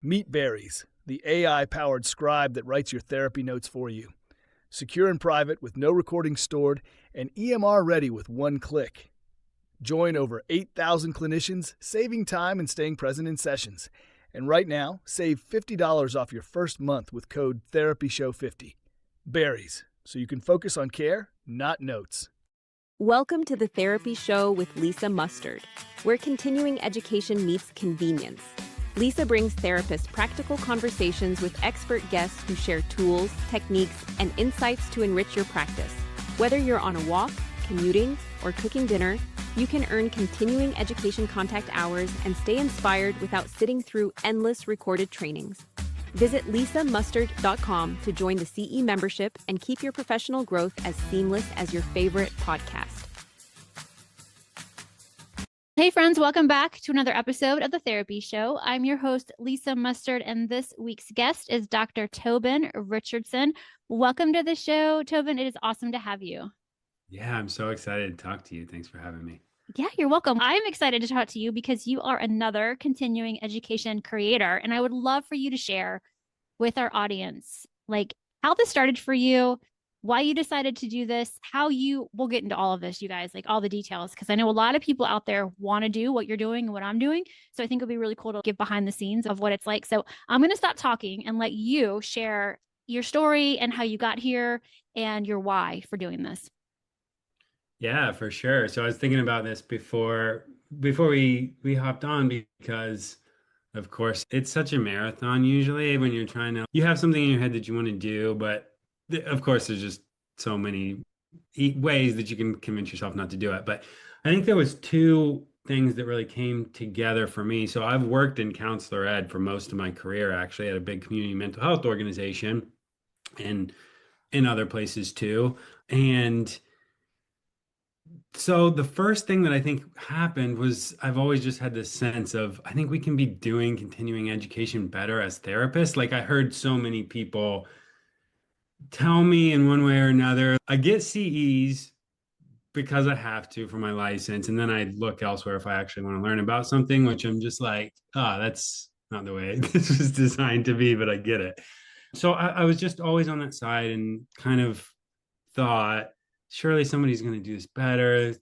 Meet Berries, the AI-powered scribe that writes your therapy notes for you. Secure and private with no recordings stored and EMR ready with one click. Join over 8,000 clinicians, saving time and staying present in sessions. And right now, save $50 off your first month with code TherapyShow50. Berries, so you can focus on care, not notes. Welcome to the Therapy Show with Lisa Mustard, where continuing education meets convenience. Lisa brings therapists practical conversations with expert guests who share tools, techniques, and insights to enrich your practice. Whether you're on a walk, commuting, or cooking dinner, you can earn continuing education contact hours and stay inspired without sitting through endless recorded trainings. Visit lisamustard.com to join the CE membership and keep your professional growth as seamless as your favorite podcast. Hey friends, welcome back to another episode of The Therapy Show. I'm your host, Lisa Mustard, and this week's guest is Dr. Tobin Richardson. Welcome to the show, Tobin. It is awesome to have you. Yeah, I'm so excited to talk to you. Thanks for having me. Yeah, you're welcome. I'm excited to talk to you because you are another continuing education creator, and I would love for you to share with our audience, like how this started for you, why you decided to do this, we'll get into all of this, you guys, like all the details, because I know a lot of people out there want to do what you're doing and what I'm doing. So I think it'll be really cool to give behind the scenes of what it's like. So I'm going to stop talking and let you share your story and how you got here and your why for doing this. Yeah, for sure. So I was thinking about this before we hopped on, because of course it's such a marathon usually when you have something in your head that you want to do, but of course there's just so many ways that you can convince yourself not to do it. But I think there was two things that really came together for me. So I've worked in counselor ed for most of my career, actually, at a big community mental health organization and in other places too. And so the first thing that I think happened was I've always just had this sense of, I think we can be doing continuing education better as therapists. Like I heard so many people tell me in one way or another, I get CEs because I have to for my license. And then I look elsewhere if I actually want to learn about something, which I'm just like, that's not the way this was designed to be, but I get it. So I was just always on that side and kind of thought, surely somebody's going to do this better.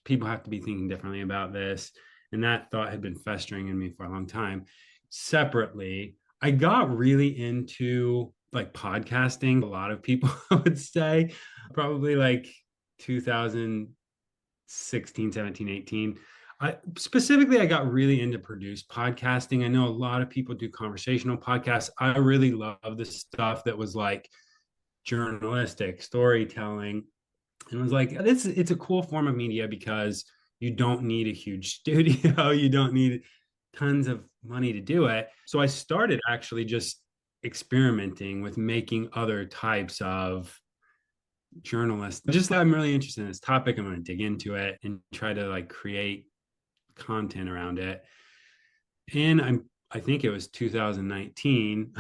People have to be thinking differently about this. And that thought had been festering in me for a long time. Separately, I got really into like podcasting. A lot of people would say probably like 2016, 17, 18. I got really into produced podcasting. I know a lot of people do conversational podcasts. I really love the stuff that was like journalistic storytelling. And I was like, it's a cool form of media because you don't need a huge studio. You don't need tons of money to do it. So I started actually just experimenting with making other types of journalists. Just I'm really interested in this topic. I'm going to dig into it and try to like create content around it. And I think it was 2019.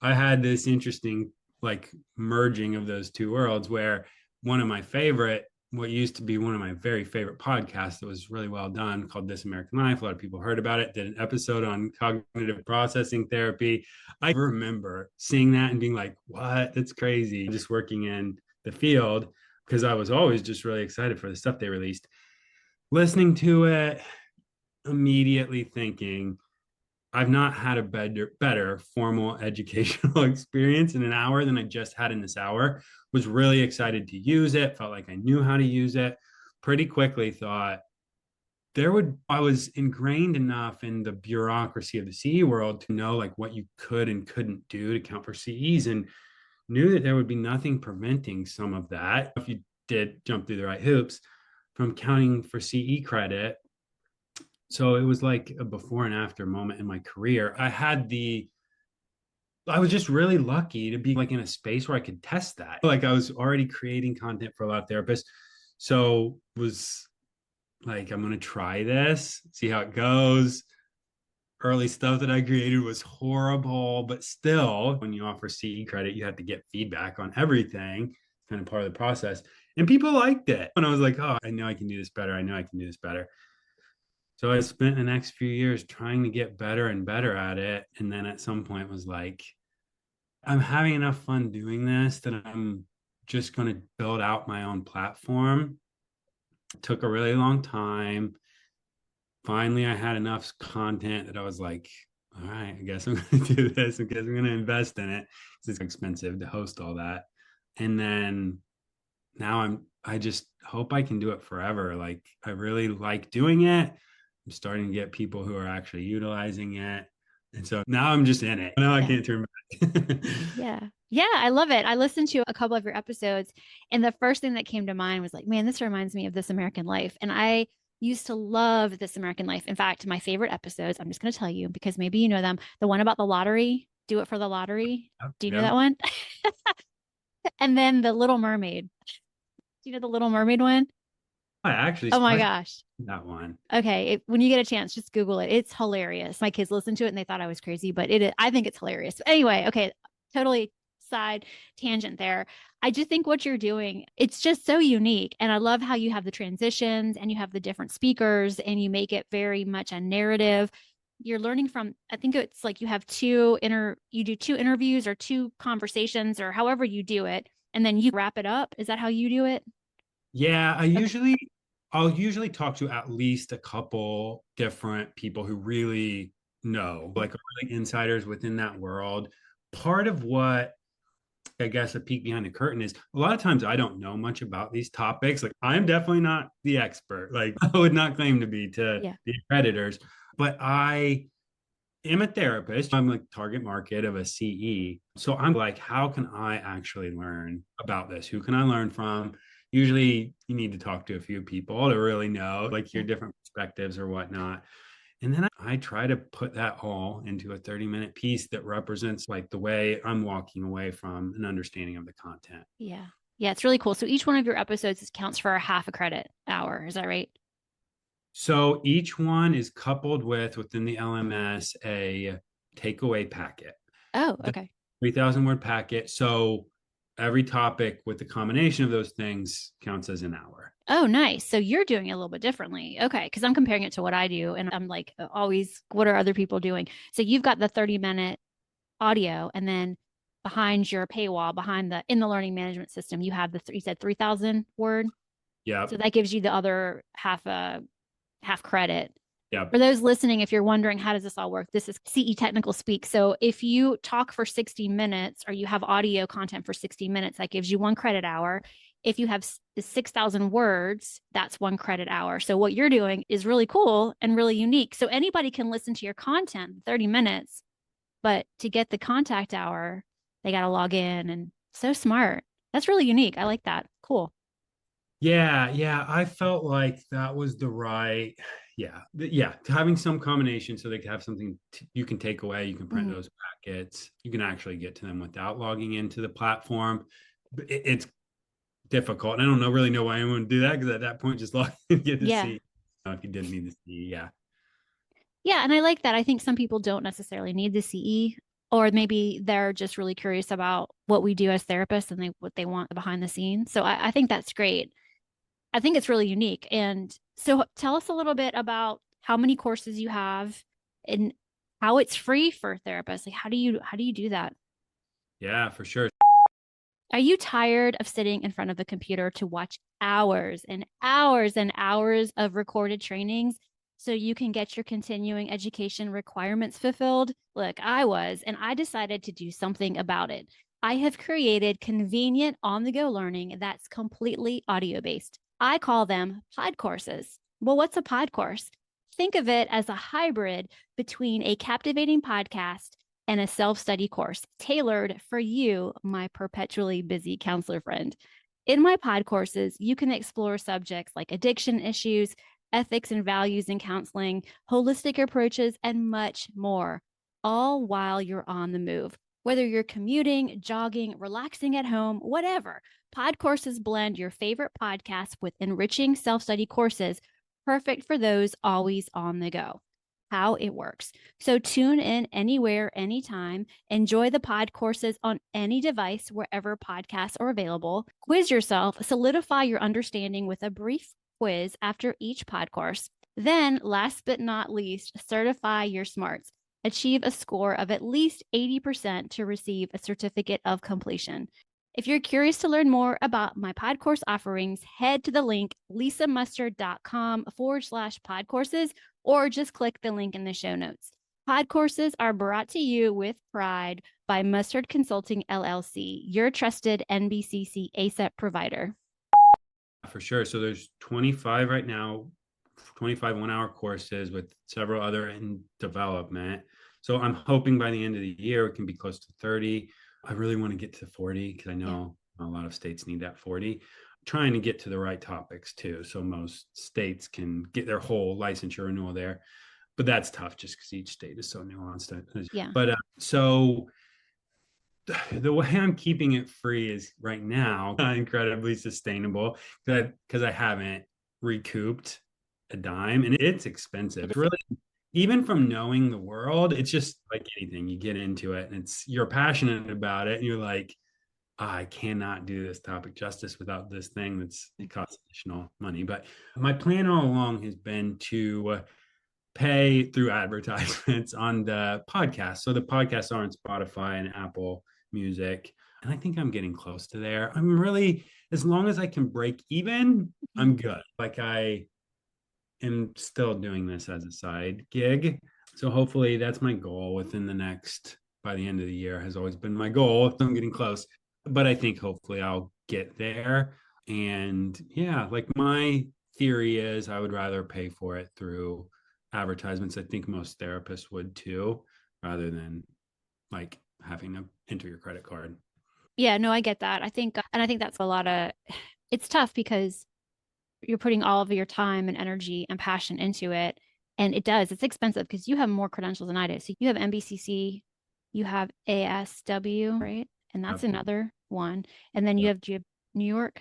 I had this interesting like merging of those two worlds where what used to be one of my very favorite podcasts that was really well done, called This American Life. A lot of people heard about it, did an episode on cognitive processing therapy. I remember seeing that and being like, what? That's crazy. Just working in the field, because I was always just really excited for the stuff they released. Listening to it, immediately thinking, I've not had a better formal educational experience in an hour than I just had in this hour. Was really excited to use it, felt like I knew how to use it. Pretty quickly thought I was ingrained enough in the bureaucracy of the CE world to know like what you could and couldn't do to count for CEs, and knew that there would be nothing preventing some of that, if you did jump through the right hoops, from counting for CE credit. So it was like a before and after moment in my career. I was just really lucky to be like in a space where I could test that. Like I was already creating content for a lot of therapists. So was like, I'm going to try this, see how it goes. Early stuff that I created was horrible, but still, when you offer CE credit, you have to get feedback on everything. It's kind of part of the process. And people liked it. And I was like, oh, I know I can do this better. I know I can do this better. So I spent the next few years trying to get better and better at it. And then at some point was like, I'm having enough fun doing this that I'm just going to build out my own platform. It took a really long time. Finally, I had enough content that I was like, all right, I guess I'm going to do this. I guess I'm going to invest in it. It's expensive to host all that. And then now I just hope I can do it forever. Like, I really like doing it. I'm starting to get people who are actually utilizing it. And so now I'm just in it. Now I can't turn back. Yeah. Yeah, I love it. I listened to a couple of your episodes, and the first thing that came to mind was like, man, this reminds me of This American Life. And I used to love This American Life. In fact, my favorite episodes, I'm just going to tell you because maybe you know them. The one about the lottery, do it for the lottery. Do you know that one? And then The Little Mermaid. Do you know The Little Mermaid one? I actually, Oh my gosh. that one. Okay, when you get a chance, just Google it. It's hilarious. My kids listened to it and they thought I was crazy, but I think it's hilarious. But anyway, okay, totally side tangent there. I just think what you're doing, it's just so unique. And I love how you have the transitions and you have the different speakers and you make it very much a narrative. You're learning from, I think it's like you have you do two interviews or two conversations or however you do it, and then you wrap it up. Is that how you do it? Yeah, I'll usually talk to at least a couple different people who really know, like are really insiders within that world. Part of what I guess a peek behind the curtain is a lot of times I don't know much about these topics. Like I'm definitely not the expert. Like I would not claim to be to the accreditors, but I am a therapist. I'm like target market of a CE. So I'm like, how can I actually learn about this? Who can I learn from? Usually you need to talk to a few people to really know like your different perspectives or whatnot. And then I try to put that all into a 30-minute piece that represents like the way I'm walking away from an understanding of the content. Yeah. Yeah, it's really cool. So each one of your episodes counts for a half a credit hour. Is that right? So each one is coupled with within the LMS a takeaway packet. Oh, okay. 3,000 word packet. So every topic with the combination of those things counts as an hour. Oh, nice. So you're doing it a little bit differently. Okay. Because I'm comparing it to what I do. And I'm like, always, what are other people doing? So you've got the 30-minute audio, and then behind your paywall, in the learning management system, you have you said 3,000 word. Yeah. So that gives you the other half credit. Yeah. For those listening, if you're wondering how does this all work, this is CE technical speak. So if you talk for 60 minutes or you have audio content for 60 minutes, that gives you 1 credit hour. If you have 6,000 words, that's 1 credit hour. So what you're doing is really cool and really unique. So anybody can listen to your content 30 minutes, but to get the contact hour, they got to log in, and so smart. That's really unique. I like that. Cool. Yeah. I felt like that was the right, having some combination so they could have something you can take away. You can print those packets. You can actually get to them without logging into the platform. It's difficult. And I don't really know why anyone would do that, because at that point, just log in and get to see if you didn't need to see. Yeah. Yeah. And I like that. I think some people don't necessarily need the CE, or maybe they're just really curious about what we do as therapists and what they want behind the scenes. So I think that's great. I think it's really unique. And so tell us a little bit about how many courses you have and how it's free for therapists. Like how do you do that? Yeah, for sure. Are you tired of sitting in front of the computer to watch hours and hours and hours of recorded trainings so you can get your continuing education requirements fulfilled? Look, I was, and I decided to do something about it. I have created convenient on-the-go learning that's completely audio-based. I call them pod courses. Well, what's a pod course? Think of it as a hybrid between a captivating podcast and a self-study course tailored for you, my perpetually busy counselor friend. In my pod courses, you can explore subjects like addiction issues, ethics and values in counseling, holistic approaches, and much more, all while you're on the move. Whether you're commuting, jogging, relaxing at home, whatever, pod courses blend your favorite podcasts with enriching self-study courses, perfect for those always on the go. How it works. So tune in anywhere, anytime. Enjoy the pod courses on any device, wherever podcasts are available. Quiz yourself, solidify your understanding with a brief quiz after each pod course. Then, last but not least, certify your smarts. Achieve a score of at least 80% to receive a certificate of completion. If you're curious to learn more about my pod course offerings, head to the link lisamustard.com/pod courses, or just click the link in the show notes. Pod courses are brought to you with pride by Mustard Consulting LLC, your trusted NBCC ASEP provider. For sure. So there's 25 right now, 25 1-hour courses with several other in development. So I'm hoping by the end of the year, it can be close to 30. I really want to get to 40 because I know a lot of states need that 40. Trying to get to the right topics too. So most states can get their whole licensure renewal there. But that's tough just because each state is so nuanced. Yeah. But so the way I'm keeping it free is right now incredibly sustainable because I haven't recouped a dime, and it's expensive. It's really, even from knowing the world, it's just like anything. You get into it and you're passionate about it, and you're like, I cannot do this topic justice without this thing it costs additional money. But my plan all along has been to pay through advertisements on the podcast. So the podcasts are on Spotify and Apple Music. And I think I'm getting close to there. I'm really, as long as I can break even, I'm good. Like I am still doing this as a side gig. So hopefully that's my goal within the next, by the end of the year has always been my goal. I'm getting close, but I think hopefully I'll get there. And yeah, like my theory is I would rather pay for it through advertisements. I think most therapists would too, rather than like having to enter your credit card. Yeah, no, I get that. I think that's a lot of, it's tough because you're putting all of your time and energy and passion into it. And it's expensive because you have more credentials than I do. So you have NBCC, you have ASW, right? And that's another one. And then do you have New York?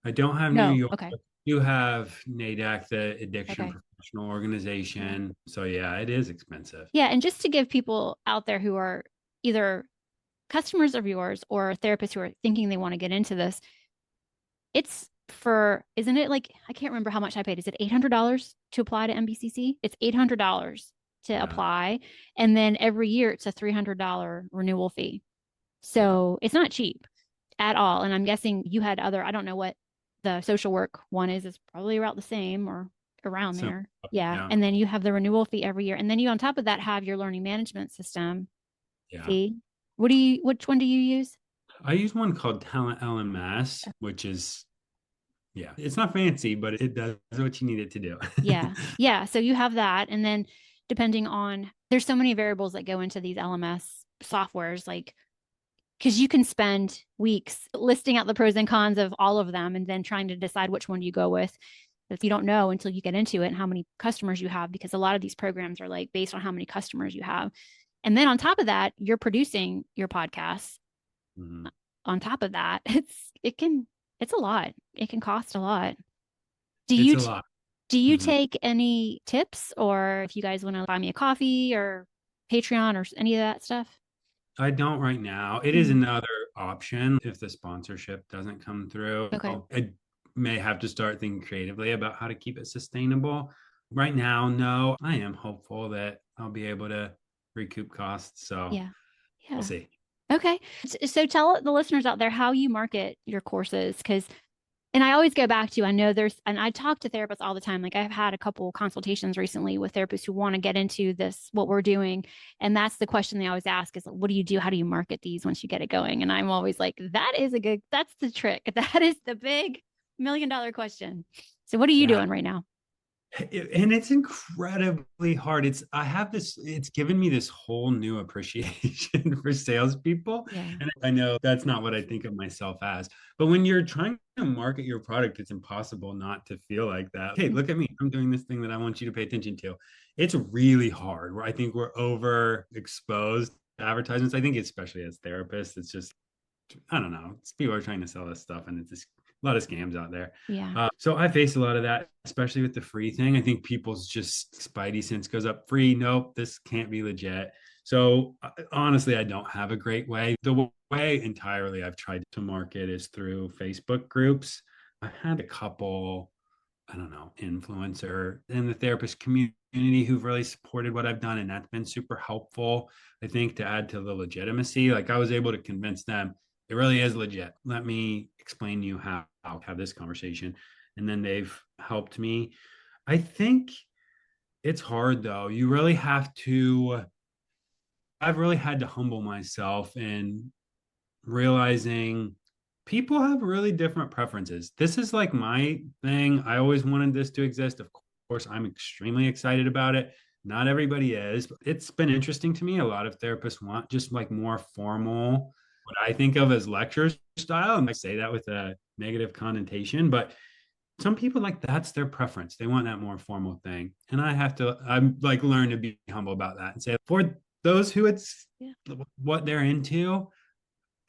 I don't have New York. Okay. You have NADAC, the Addiction Professional Organization. So yeah, it is expensive. Yeah. And just to give people out there who are either customers of yours or therapists who are thinking they want to get into this, isn't it like, I can't remember how much I paid. Is it $800 to apply to NBCC? It's $800 to apply. And then every year it's a $300 renewal fee. So it's not cheap at all. And I'm guessing you had I don't know what the social work one is. It's probably about the same or around there. Yeah. And then you have the renewal fee every year. And then you, on top of that, have your learning management system fee. Which one do you use? I use one called Talent LMS, which is, it's not fancy, but it does what you need it to do. Yeah. So you have that. And then depending on, there's so many variables that go into these LMS softwares, like, because you can spend weeks listing out the pros and cons of all of them and then trying to decide which one you go with. If you don't know until you get into it and how many customers you have, because a lot of these programs are like based on how many customers you have. And then on top of that, you're producing your podcasts. On top of that, it's a lot. It can cost a lot. Do you take any tips, or if you guys want to buy me a coffee or Patreon or any of that stuff? I don't right now. It is another option if the sponsorship doesn't come through. Okay. I may have to start thinking creatively about how to keep it sustainable. Right now, no. I am hopeful that I'll be able to recoup costs. So we'll see. Okay. So tell the listeners out there how you market your courses, and I always go back to, and I talk to therapists all the time. Like I've had a couple consultations recently with therapists who want to get into this, what we're doing. And that's the question they always ask is, what do you do? How do you market these once you get it going? And I'm always like, that's the trick. That is the big $1 million question. So what are you doing right now? And it's incredibly hard. It's given me this whole new appreciation for salespeople. And I know that's not what I think of myself as, but when you're trying to market your product, it's impossible not to feel like that. Hey, look at me. I'm doing this thing that I want you to pay attention to. It's really hard. I think we're overexposed to advertisements. I think especially as therapists, it's just, I don't know. People are trying to sell us stuff and it's just a lot of scams out there. So I face a lot of that, especially with the free thing. I think people's just spidey sense goes up. Free, nope, this can't be legit. So honestly, I don't have a great way. The way entirely I've tried to market is through Facebook groups. I've had a couple I don't know, influencer in the therapist community who've really supported what I've done. And that's been super helpful, I think, to add to the legitimacy. Like I was able to convince them it really is legit. Let me explain to you how I'll have this conversation. And then they've helped me. I think it's hard though. You really have to, I've really had to humble myself in realizing people have really different preferences. This is like my thing. I always wanted this to exist. Of course, I'm extremely excited about it. Not everybody is. It's been interesting to me. A lot of therapists want just like more formal, what I think of as lecture style. And I say that with a negative connotation, but some people like that's their preference. They want that more formal thing. And I'm like learn to be humble about that and say, for those who it's what they're into,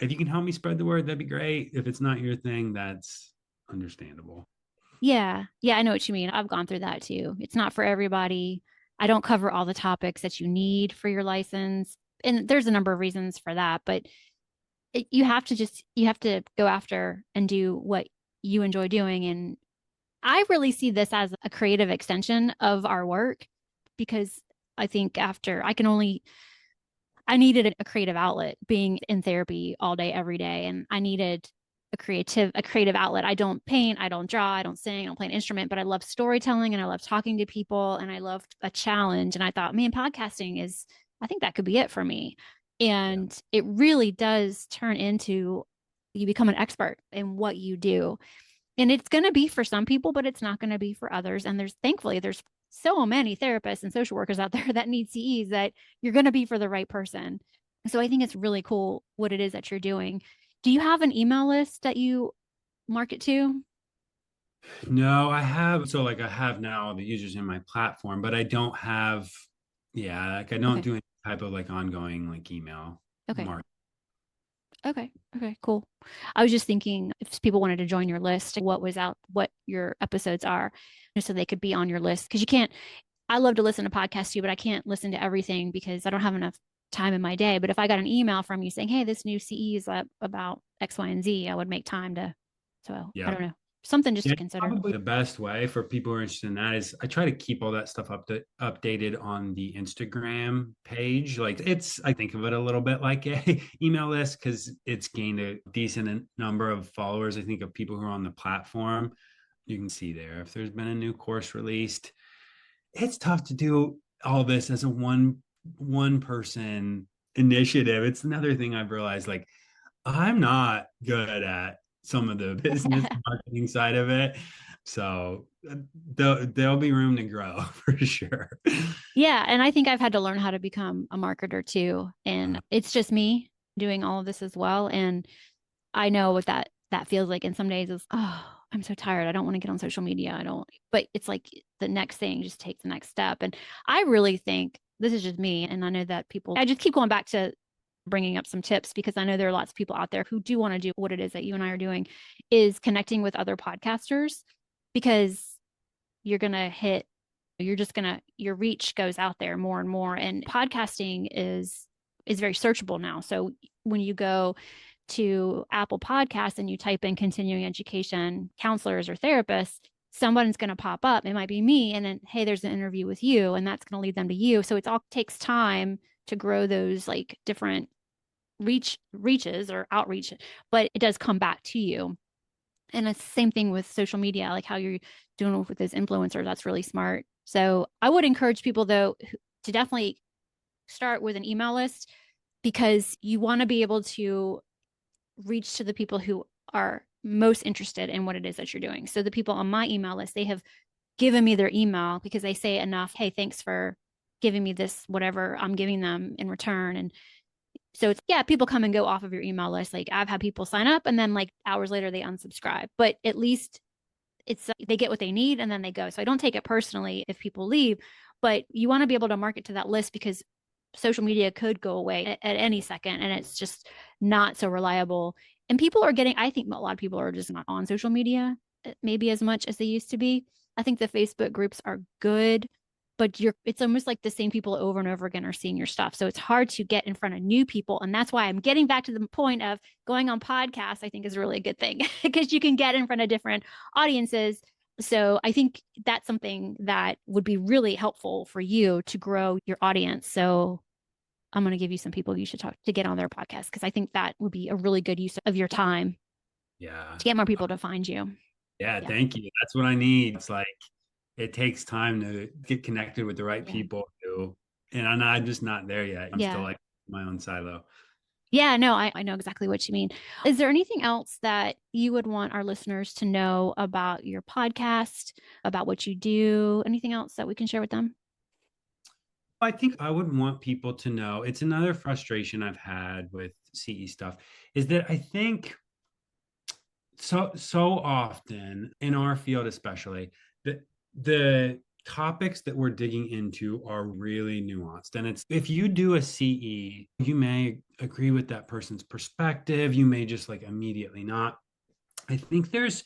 if you can help me spread the word, that'd be great. If it's not your thing, that's understandable. Yeah. Yeah, I know what you mean. I've gone through that too. It's not for everybody. I don't cover all the topics that you need for your license. And there's a number of reasons for that, but you have to go after and do what you enjoy doing. And I really see this as a creative extension of our work because I think I needed a creative outlet being in therapy all day, every day. And I needed a creative outlet. I don't paint, I don't draw, I don't sing, I don't play an instrument, but I love storytelling and I love talking to people and I love a challenge. And I thought, man, I think that could be it for me. And it really does turn into you become an expert in what you do. And it's going to be for some people, but it's not going to be for others. And there's so many therapists and social workers out there that need CEs that you're going to be for the right person. So I think it's really cool what it is that you're doing. Do you have an email list that you market to? No, I have. So like I have now the users in my platform, but I don't have, like I don't Okay. do any type of like ongoing like email Okay. marketing. Okay. Okay. Cool. I was just thinking if people wanted to join your list, what your episodes are, just so they could be on your list. Because I love to listen to podcasts too, but I can't listen to everything because I don't have enough time in my day. But if I got an email from you saying, hey, this new CE is about X, Y, and Z, I would make time to. So I Yeah. don't know. Something just Yeah, to consider. probably the best way for people who are interested in that is I try to keep all that stuff updated on the Instagram page. Like I think of it a little bit like a email list because it's gained a decent number of followers. I think of people who are on the platform. You can see there if there's been a new course released. It's tough to do all this as a one person initiative. It's another thing I've realized. Like I'm not good at some of the business marketing side of it. So there'll be room to grow for sure. Yeah. And I think I've had to learn how to become a marketer too. And it's just me doing all of this as well. And I know what that feels like. And some days is, oh, I'm so tired. I don't want to get on social media. But it's like the next thing, just take the next step. And I really think this is just me. And I know that I just keep going back to bringing up some tips because I know there are lots of people out there who do want to do what it is that you and I are doing is connecting with other podcasters because you're going to hit, your reach goes out there more and more. And podcasting is very searchable now. So when you go to Apple Podcasts and you type in continuing education counselors or therapists, someone's going to pop up. It might be me. And then, hey, there's an interview with you, and that's going to lead them to you. So it all takes time to grow those like different reaches or outreach, but it does come back to you. And it's the same thing with social media, like how you're doing with those influencers. That's really smart. So I would encourage people though to definitely start with an email list because you want to be able to reach to the people who are most interested in what it is that you're doing. So the people on my email list, they have given me their email because they say enough, hey, thanks for giving me this, whatever I'm giving them in return. And so people come and go off of your email list. Like I've had people sign up and then like hours later they unsubscribe, but at least they get what they need and then they go. So I don't take it personally if people leave, but you want to be able to market to that list because social media could go away at any second and it's just not so reliable. And I think a lot of people are just not on social media maybe as much as they used to be. I think the Facebook groups are good, but it's almost like the same people over and over again are seeing your stuff. So it's hard to get in front of new people. And that's why I'm getting back to the point of going on podcasts, I think is really a good thing because you can get in front of different audiences So I think that's something that would be really helpful for you to grow your audience. So I'm going to give you some people you should talk to get on their podcast, because I think that would be a really good use of your time Yeah. to get more people to find you. Yeah. Yeah. Thank you. That's what I need. It's like, it takes time to get connected with the right Yeah. people who, and I'm just not there yet. I'm still Yeah. like my own silo. Yeah, no, I know exactly what you mean. Is there anything else that you would want our listeners to know about your podcast, about what you do? Anything else that we can share with them? I think I would want people to know, it's another frustration I've had with CE stuff, is that I think so often in our field, especially, that the topics that we're digging into are really nuanced. And it's, if you do a CE, you may agree with that person's perspective, you may just like immediately not. I think there's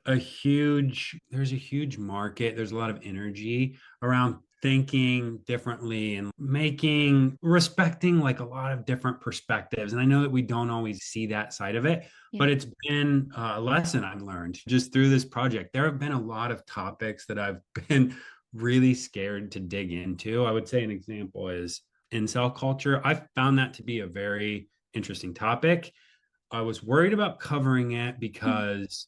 a huge market, there's a lot of energy around thinking differently and respecting like a lot of different perspectives. And I know that we don't always see that side of it, Yeah. but it's been a lesson I've learned just through this project. There have been a lot of topics that I've been really scared to dig into. I would say an example is incel culture. I found that to be a very interesting topic. I was worried about covering it because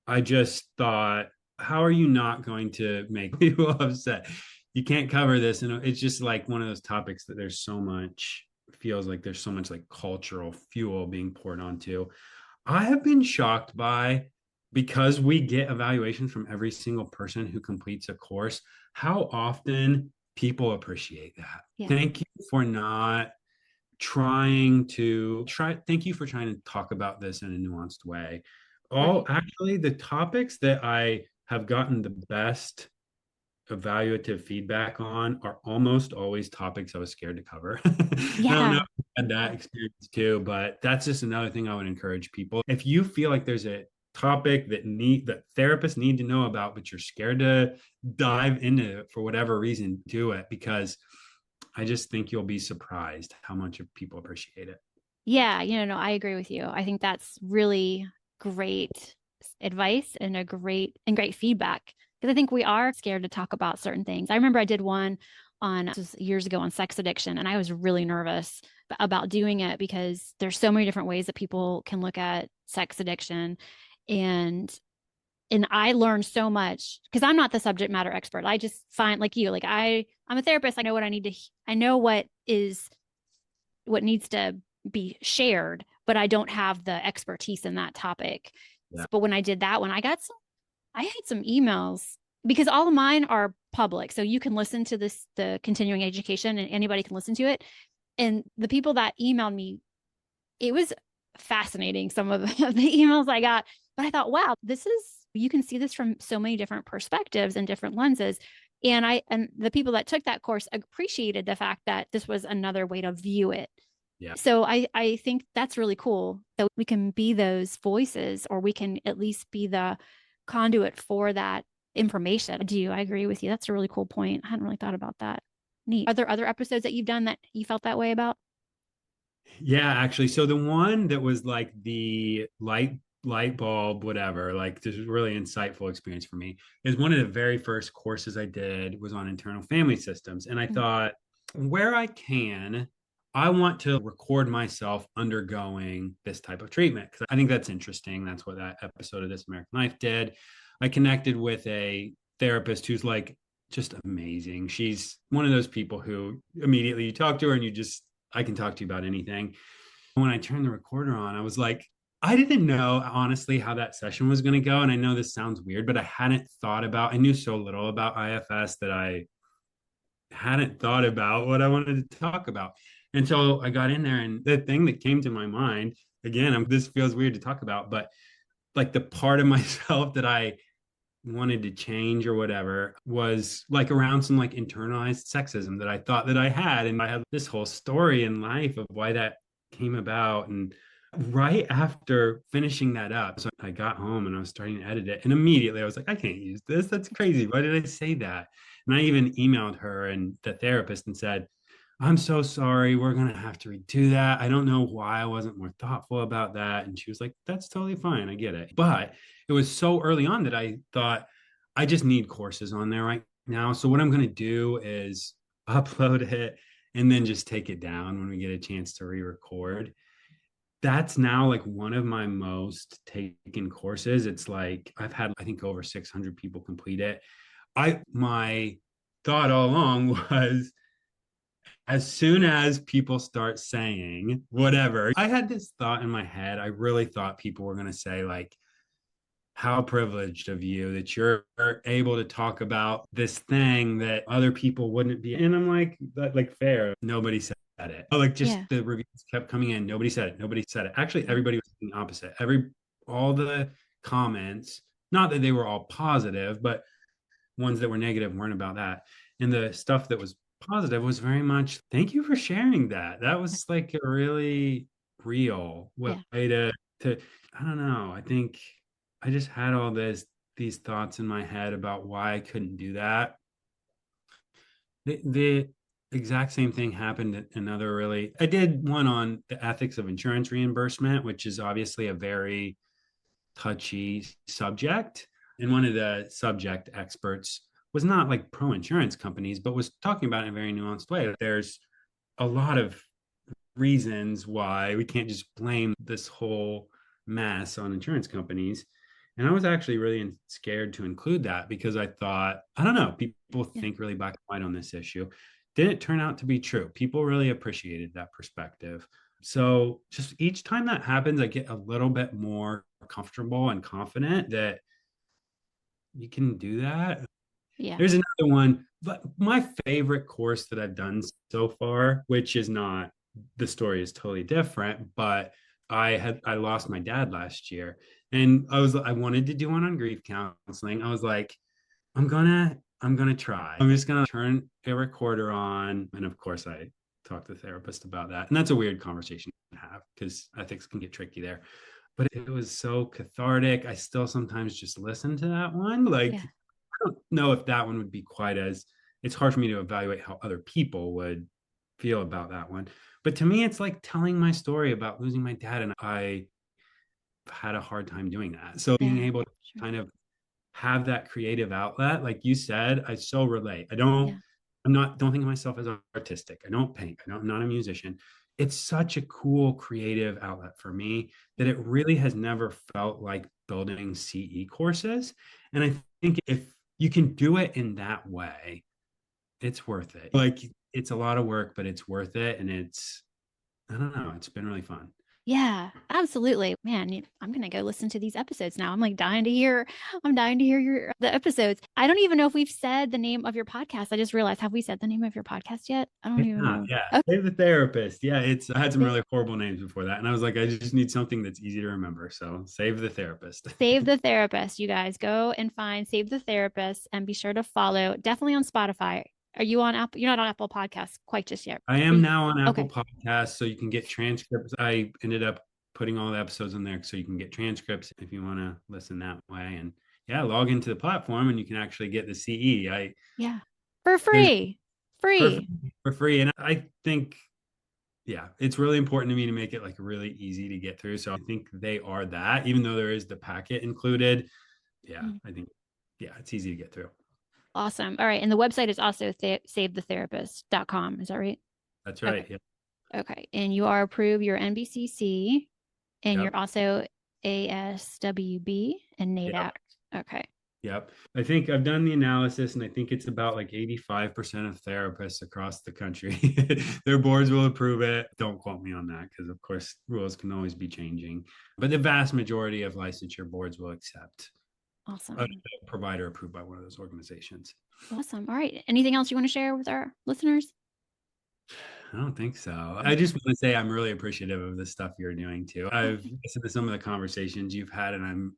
I just thought, how are you not going to make people upset? You can't cover this. And it's just like one of those topics that feels like there's so much like cultural fuel being poured onto. I have been shocked by, because we get evaluations from every single person who completes a course, how often people appreciate that. Yeah. Thank you for not thank you for trying to talk about this in a nuanced way. Right. Actually, the topics that I have gotten the best evaluative feedback on are almost always topics I was scared to cover. I don't know Yeah. if you had that experience too, but that's just another thing I would encourage people. If you feel like there's a topic that therapists need to know about, but you're scared to dive into it for whatever reason, do it, because I just think you'll be surprised how much people appreciate it. Yeah, no, I agree with you. I think that's really great advice and great feedback, because I think we are scared to talk about certain things. I remember I did one this was years ago, on sex addiction, and I was really nervous about doing it because there's so many different ways that people can look at sex addiction. And I learned so much, because I'm not the subject matter expert. I just find, like you, like I'm a therapist. I know what I need to I know what needs to be shared, but I don't have the expertise in that topic. Yeah. But when I did that one, I had some emails, because all of mine are public. So you can listen to the continuing education, and anybody can listen to it. And the people that emailed me, it was fascinating, some of the emails I got. But I thought, wow, you can see this from so many different perspectives and different lenses. And the people that took that course appreciated the fact that this was another way to view it. Yeah. So I think that's really cool that we can be those voices, or we can at least be the conduit for that information. I agree with you. That's a really cool point. I hadn't really thought about that. Neat. Are there other episodes that you've done that you felt that way about? Yeah, actually. So the one that was like the light bulb, whatever, like this was really insightful experience for me, is one of the very first courses I did was on internal family systems. And I thought, where I can, I want to record myself undergoing this type of treatment, because I think that's interesting. That's what that episode of This American Life did. I connected with a therapist who's like just amazing. She's one of those people who immediately you talk to her and I can talk to you about anything. When I turned the recorder on, I was like, I didn't know honestly how that session was going to go. And I know this sounds weird, but I knew so little about IFS that I hadn't thought about what I wanted to talk about. And so I got in there, and the thing that came to my mind, again, this feels weird to talk about, but like the part of myself that I wanted to change or whatever was like around some like internalized sexism that I thought that I had. And I had this whole story in life of why that came about. And right after finishing that up, so I got home and I was starting to edit it. And immediately I was like, I can't use this. That's crazy. Why did I say that? And I even emailed her and the therapist and said, I'm so sorry. We're going to have to redo that. I don't know why I wasn't more thoughtful about that. And she was like, that's totally fine. I get it. But it was so early on that I thought I just need courses on there right now. So what I'm going to do is upload it and then just take it down when we get a chance to re-record. That's now like one of my most taken courses. It's like I've had, I think, over 600 people complete it. My thought all along was, as soon as people start saying whatever, I had this thought in my head. I really thought people were going to say, like, how privileged of you that you're able to talk about this thing that other people wouldn't be. And I'm like, that, like, fair. Nobody said it. Like, just Yeah. the reviews kept coming in. Nobody said it. Nobody said it. Actually, everybody was saying the opposite. All the comments, not that they were all positive, but ones that were negative weren't about that. And the stuff that was positive was very much, thank you for sharing that. That was like a really real way Yeah. to I don't know. I think I just had all these thoughts in my head about why I couldn't do that. The exact same thing happened at another really. I did one on the ethics of insurance reimbursement, which is obviously a very touchy subject. And one of the subject experts was not like pro insurance companies, but was talking about it in a very nuanced way. There's a lot of reasons why we can't just blame this whole mess on insurance companies. And I was actually really scared to include that because I thought, I don't know, people think really black and white on this issue. Didn't turn out to be true. People really appreciated that perspective. So just each time that happens, I get a little bit more comfortable and confident that you can do that. Yeah. There's another one, but my favorite course that I've done so far, which is not, the story is totally different, but I lost my dad last year, and I wanted to do one on grief counseling. I was like, I'm gonna try. I'm just gonna turn a recorder on, and of course I talked to the therapist about that, and that's a weird conversation to have because ethics can get tricky there. But it was so cathartic. I still sometimes just listen to that one, like, Yeah. I don't know if that one would be quite as, it's hard for me to evaluate how other people would feel about that one. But to me, it's like telling my story about losing my dad. And I had a hard time doing that. So being Yeah. able to Sure. kind of have that creative outlet, like you said, I so relate. Yeah. Don't think of myself as artistic. I don't paint. I'm not a musician. It's such a cool creative outlet for me that it really has never felt like building CE courses. And I think if you can do it in that way, it's worth it. Like, it's a lot of work, but it's worth it. And I don't know, it's been really fun. Yeah, absolutely. Man, I'm going to go listen to these episodes now. I'm dying to hear the episodes. I don't even know if we've said the name of your podcast. I just realized, have we said the name of your podcast yet? I don't even know. Yeah. Okay. Save the Therapist. Yeah, I had some really horrible names before that. And I was like, I just need something that's easy to remember. So Save the Therapist. Save the Therapist. You guys go and find Save the Therapist and be sure to follow. Definitely on Spotify. Are you on Apple? You're not on Apple Podcasts quite just yet. I am now on Apple Okay. Podcasts, so you can get transcripts. I ended up putting all the episodes in there so you can get transcripts if you want to listen that way. And yeah, log into the platform and you can actually get the CE. Yeah. For free. Free. For free. And I think, yeah, it's really important to me to make it like really easy to get through. So I think they are that, even though there is the packet included. Yeah, I think, yeah, it's easy to get through. Awesome. All right. And the website is also savethetherapist.com. Is that right? That's right. Okay. Yeah. Okay. And you are approved, you're NBCC, and Yep. you're also ASWB and NADAC. Yep. Okay. Yep. I think I've done the analysis, and I think it's about like 85% of therapists across the country. Their boards will approve it. Don't quote me on that because, of course, rules can always be changing. But the vast majority of licensure boards will accept Awesome. a provider approved by one of those organizations. Awesome. All right. Anything else you want to share with our listeners? I don't think so. I just want to say I'm really appreciative of the stuff you're doing too. I've listened to some of the conversations you've had, and I'm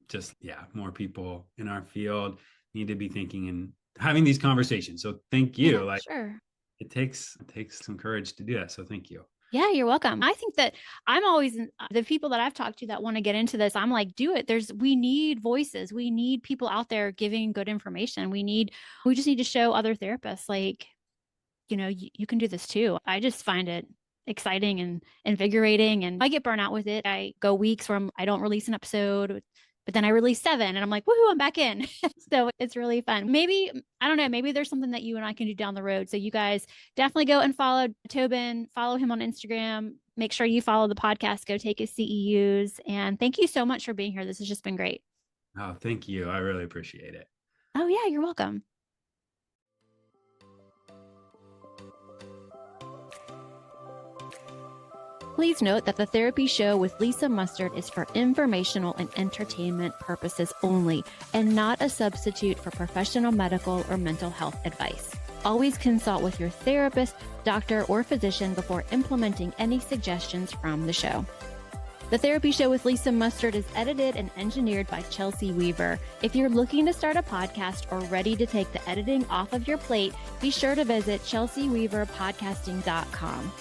just, yeah, more people in our field need to be thinking and having these conversations. So thank you. Yeah, sure. It takes some courage to do that. So thank you. Yeah, you're welcome. I think that I'm always the people that I've talked to that want to get into this. I'm like, do it. We need voices. We need people out there giving good information. We just need to show other therapists like you can do this too. I just find it exciting and invigorating, and I get burnt out with it. I go weeks where I don't release an episode, but then I release 7 and I'm like, woohoo, I'm back in. So it's really fun. Maybe, I don't know, maybe there's something that you and I can do down the road. So you guys definitely go and follow Tobin, follow him on Instagram. Make sure you follow the podcast, Go Take His CEUs. And thank you so much for being here. This has just been great. Oh, thank you. I really appreciate it. Oh yeah, you're welcome. Please note that the Therapy Show with Lisa Mustard is for informational and entertainment purposes only, and not a substitute for professional medical or mental health advice. Always consult with your therapist, doctor, or physician before implementing any suggestions from the show. The Therapy Show with Lisa Mustard is edited and engineered by Chelsea Weaver. If you're looking to start a podcast or ready to take the editing off of your plate, be sure to visit chelseaweaverpodcasting.com.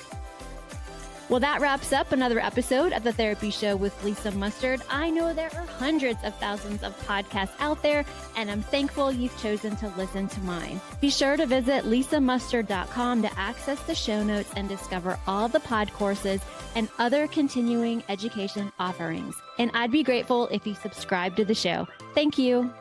Well, that wraps up another episode of The Therapy Show with Lisa Mustard. I know there are hundreds of thousands of podcasts out there, and I'm thankful you've chosen to listen to mine. Be sure to visit lisamustard.com to access the show notes and discover all the pod courses and other continuing education offerings. And I'd be grateful if you subscribe to the show. Thank you.